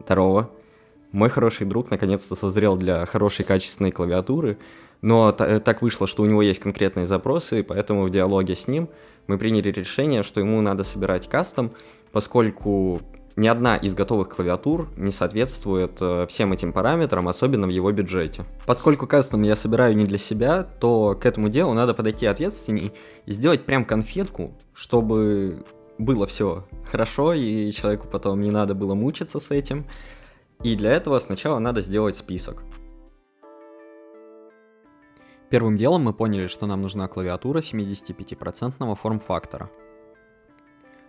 Здорово. Мой хороший друг наконец-то созрел для хорошей качественной клавиатуры, но так вышло, что у него есть конкретные запросы, и поэтому в диалоге с ним мы приняли решение, что ему надо собирать кастом, поскольку ни одна из готовых клавиатур не соответствует всем этим параметрам, особенно в его бюджете. Поскольку кастом я собираю не для себя, то к этому делу надо подойти ответственней и сделать прям конфетку, чтобы было все хорошо, и человеку потом не надо было мучиться с этим. И для этого сначала надо сделать список. Первым делом мы поняли, что нам нужна клавиатура 75% форм-фактора.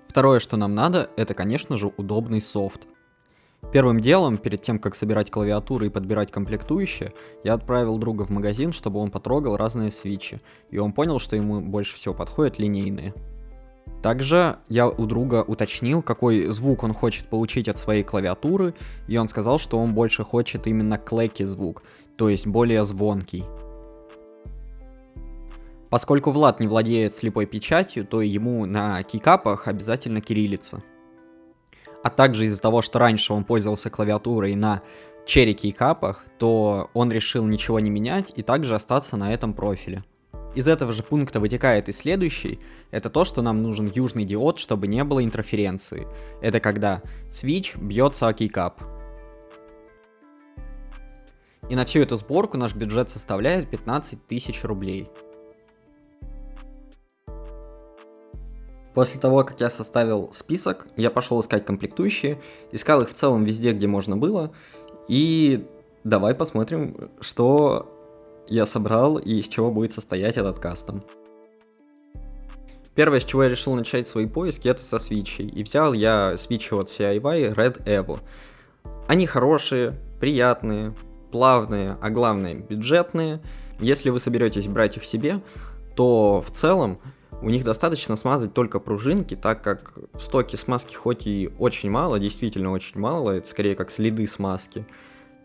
Второе, что нам надо, это, конечно же, удобный софт. Первым делом, перед тем, как собирать клавиатуры и подбирать комплектующие, я отправил друга в магазин, чтобы он потрогал разные свитчи, и он понял, что ему больше всего подходят линейные. Также я у друга уточнил, какой звук он хочет получить от своей клавиатуры, и он сказал, что он больше хочет именно клэки звук, то есть более звонкий. Поскольку Влад не владеет слепой печатью, то ему на кейкапах обязательно кириллица. А также из-за того, что раньше он пользовался клавиатурой на черри кейкапах, то он решил ничего не менять и также остаться на этом профиле. Из этого же пункта вытекает и следующий, это то, что нам нужен южный диод, чтобы не было интерференции. Это когда свитч бьется о кейкап. И на всю эту сборку наш бюджет составляет 15 тысяч рублей. После того, как я составил список, я пошел искать комплектующие, искал их в целом везде, где можно было, и давай посмотрим, что я собрал и из чего будет состоять этот кастом. Первое, с чего я решил начать свои поиски, это со свитчей, и взял я свитчи от CIY Red Evo. Они хорошие, приятные, плавные, а главное бюджетные. Если вы соберетесь брать их себе, то в целом у них достаточно смазать только пружинки, так как в стоке смазки хоть и очень мало, действительно очень мало, это скорее как следы смазки,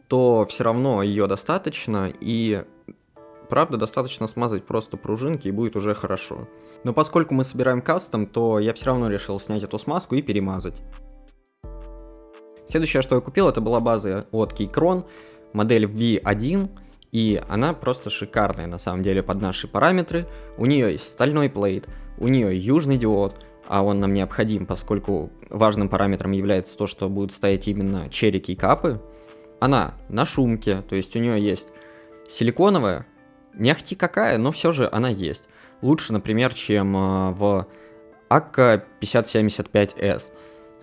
то все равно ее достаточно, и правда достаточно смазать просто пружинки, и будет уже хорошо. Но поскольку мы собираем кастом, то я все равно решил снять эту смазку и перемазать. Следующее, что я купил, это была база от Keychron, модель V1, и она просто шикарная на самом деле под наши параметры. У нее есть стальной плейт, у нее южный диод, а он нам необходим, поскольку важным параметром является то, что будут стоять именно черри кейкапы. Она на шумке, то есть у нее есть силиконовая, не ахти какая, но все же она есть. Лучше, например, чем в Akka 5075S.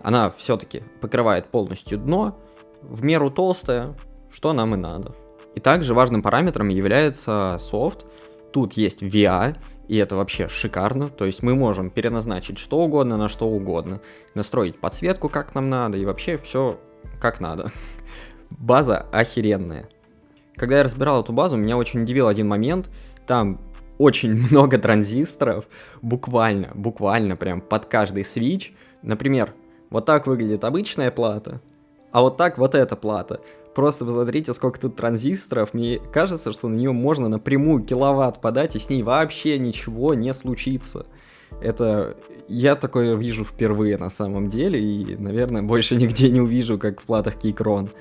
Она все-таки покрывает полностью дно, в меру толстая, что нам и надо. И также важным параметром является софт. Тут есть VIA, и это вообще шикарно. То есть мы можем переназначить что угодно на что угодно. Настроить подсветку как нам надо, и вообще все как надо. База охеренная. Когда я разбирал эту базу, меня очень удивил один момент. Там очень много транзисторов, буквально прям под каждый свитч. Например, вот так выглядит обычная плата, а вот так вот эта плата. Просто посмотрите, сколько тут транзисторов. Мне кажется, что на нее можно напрямую киловатт подать, и с ней вообще ничего не случится. Это я такое вижу впервые на самом деле, и, наверное, больше нигде не увижу, как в платах Keychron.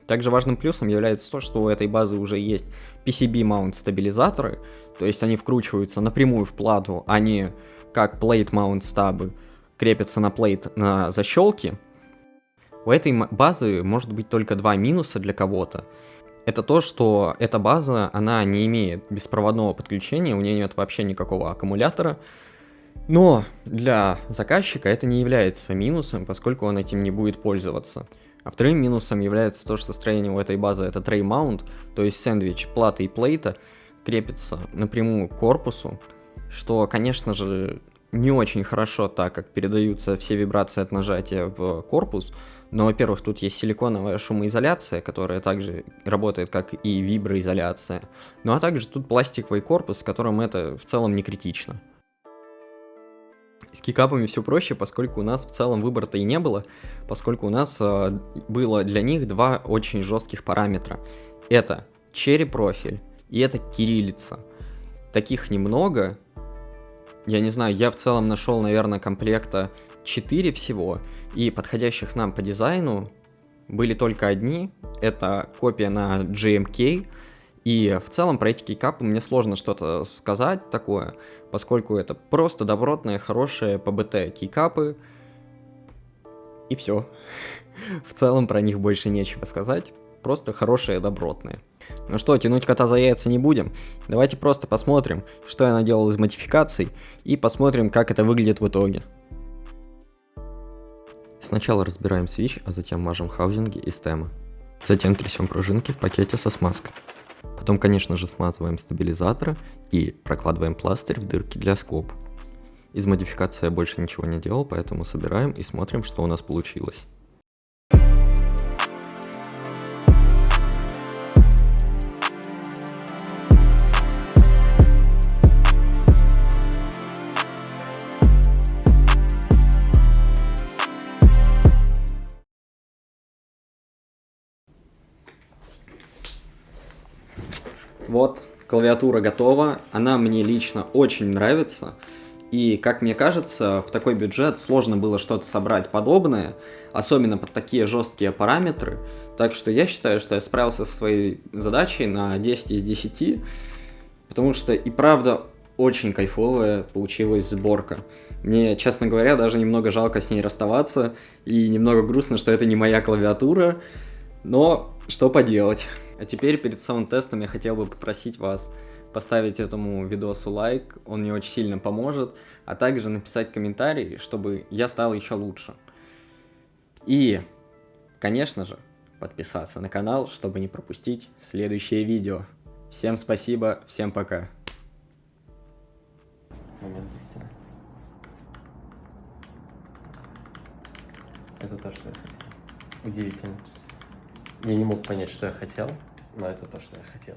Также важным плюсом является то, что у этой базы уже есть PCB-маунт стабилизаторы, то есть они вкручиваются напрямую в плату, а не как плейт-маунт стабы крепятся на плейт на защелки. У этой базы может быть только два минуса для кого-то. Это то, что эта база, она не имеет беспроводного подключения, у нее нет вообще никакого аккумулятора. Но для заказчика это не является минусом, поскольку он этим не будет пользоваться. А вторым минусом является то, что строение у этой базы это tray mount, то есть сэндвич платы и плейта крепится напрямую к корпусу, что, конечно же, не очень хорошо, так как передаются все вибрации от нажатия в корпус. Но, во-первых, тут есть силиконовая шумоизоляция, которая также работает как и виброизоляция. Ну а также тут пластиковый корпус, с которым это в целом не критично. С кейкапами все проще, поскольку у нас в целом выбора-то и не было, поскольку у нас было для них два очень жестких параметра. Это черри профиль и это кириллица. Таких немного. Я не знаю, я в целом нашел, наверное, комплекта 4 всего, и подходящих нам по дизайну были только одни, это копия на GMK, и в целом про эти кейкапы мне сложно что-то сказать такое, поскольку это просто добротные, хорошие ПБТ кейкапы, и все. В целом про них больше нечего сказать, просто хорошие, добротные. Ну что, тянуть кота за яйца не будем, давайте просто посмотрим, что я наделал из модификаций, и посмотрим, как это выглядит в итоге. Сначала разбираем свич, а затем мажем хаузинги и стемы. Затем трясем пружинки в пакете со смазкой. Потом, конечно же, смазываем стабилизаторы и прокладываем пластырь в дырки для скоб. Из модификации я больше ничего не делал, поэтому собираем и смотрим, что у нас получилось. Вот, клавиатура готова, она мне лично очень нравится, и, как мне кажется, в такой бюджет сложно было что-то собрать подобное, особенно под такие жесткие параметры, так что я считаю, что я справился со своей задачей на 10 из 10, потому что и правда очень кайфовая получилась сборка. Мне, честно говоря, даже немного жалко с ней расставаться, и немного грустно, что это не моя клавиатура, но что поделать. А теперь перед саунд-тестом я хотел бы попросить вас поставить этому видосу лайк, он мне очень сильно поможет, а также написать комментарий, чтобы я стал еще лучше. И, конечно же, подписаться на канал, чтобы не пропустить следующее видео. Всем спасибо, всем пока. Момент истины. Это то, что я хотел. Удивительно. Я не мог понять, что я хотел, но это то, что я хотел.